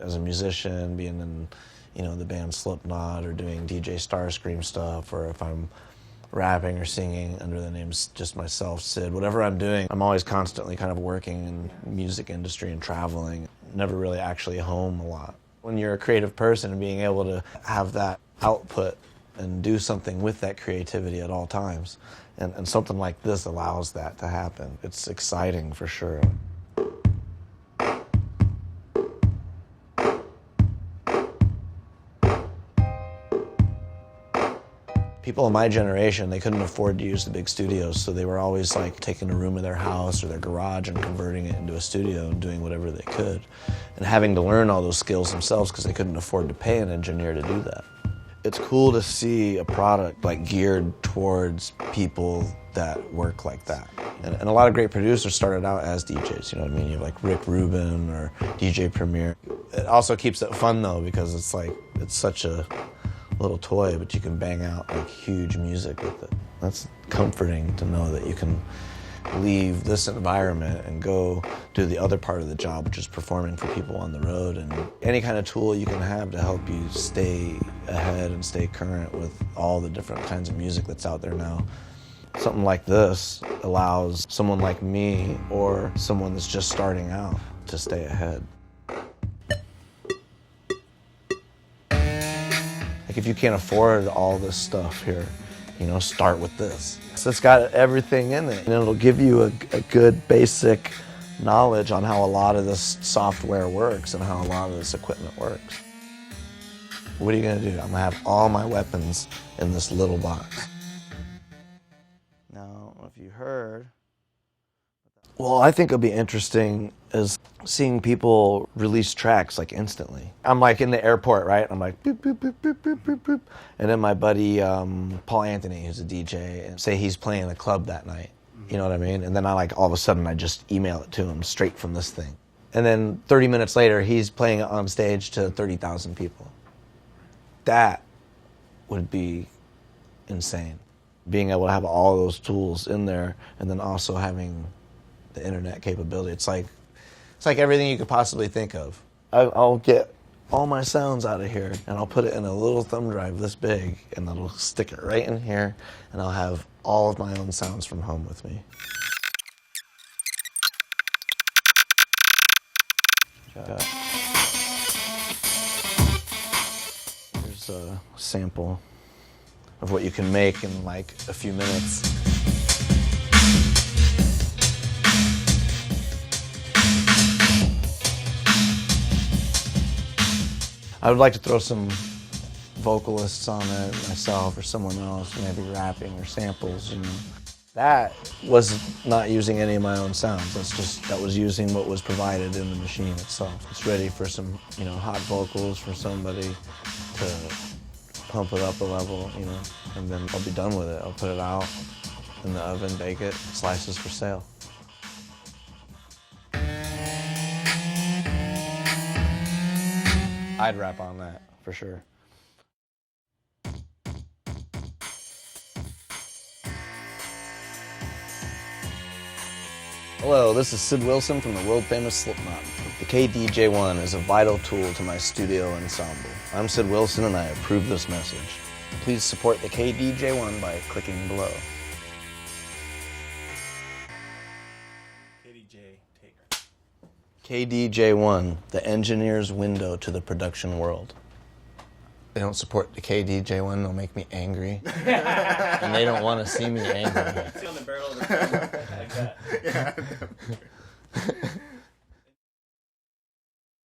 as a musician, being in, you know, the band Slipknot or doing DJ Starscream stuff, or if I'm rapping or singing under the names just myself, Sid, whatever I'm doing, I'm always constantly kind of working in the music industry and traveling, never really actually home a lot. When you're a creative person and being able to have that output and do something with that creativity at all times, and something like this allows that to happen. It's exciting for sure. People of my generation, they couldn't afford to use the big studios, so they were always like taking a room of their house or their garage and converting it into a studio and doing whatever they could, and having to learn all those skills themselves because they couldn't afford to pay an engineer to do that. It's cool to see a product like geared towards people that work like that. And a lot of great producers started out as DJs, you know what I mean? You have like Rick Rubin or DJ Premier. It also keeps it fun though, because it's like, it's such a little toy, but you can bang out like huge music with it. That's comforting to know that you can leave this environment and go do the other part of the job, which is performing for people on the road, and any kind of tool you can have to help you stay ahead and stay current with all the different kinds of music that's out there now. Something like this allows someone like me or someone that's just starting out to stay ahead. Like if you can't afford all this stuff here, you know, start with this. So it's got everything in it, and it'll give you a good basic knowledge on how a lot of this software works and how a lot of this equipment works. What are you gonna do? I'm gonna have all my weapons in this little box. Now, if you heard, well, I think it'll be interesting is seeing people release tracks like instantly. I'm like in the airport, right? I'm like boop, boop, boop, boop, boop, boop, boop. And then my buddy Paul Anthony, who's a DJ, and say he's playing a club that night. You know what I mean? And then I like all of a sudden I just email it to him straight from this thing. And then 30 minutes later, he's playing it on stage to 30,000 people. That would be insane. Being able to have all those tools in there and then also having the internet capability. It's like everything you could possibly think of. I'll get all my sounds out of here and I'll put it in a little thumb drive this big and it'll stick it right in here and I'll have all of my own sounds from home with me. Here's a sample of what you can make in like a few minutes. I would like to throw some vocalists on it, myself or someone else, maybe rapping or samples, you know. That was not using any of my own sounds. That was using what was provided in the machine itself. It's ready for some, you know, hot vocals for somebody to pump it up a level, you know, and then I'll be done with it. I'll put it out in the oven, bake it, slices for sale. I'd rap on that, for sure. Hello, this is Sid Wilson from the world-famous Slipknot. The KDJ-ONE is a vital tool to my studio ensemble. I'm Sid Wilson and I approve this message. Please support the KDJ-ONE by clicking below. KDJ-ONE, the engineer's window to the production world. They don't support the KDJ-ONE, they'll make me angry. And they don't want to see me angry. It's on the barrel of the like that. Yeah.